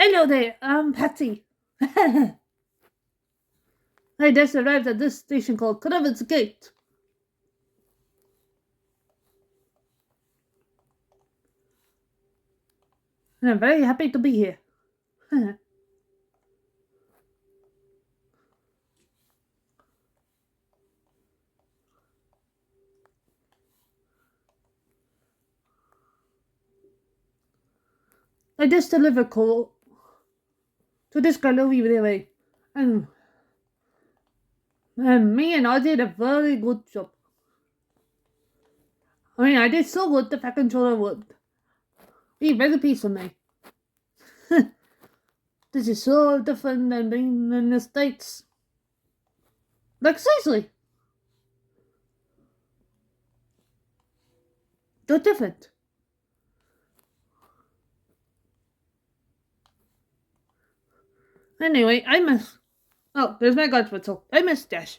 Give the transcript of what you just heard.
Hello there, I'm Patsy. I just arrived at this station called crpvans Gate. And I'm very happy to be here. I just delivered coal to this skarloey railway. And me and I did a very good job. I mean, I did so good the fat controller would be very pleased with me. This is so different than being in the States. Like, seriously. They're different. Anyway, I miss... Oh, there's my godfather. I miss Dash.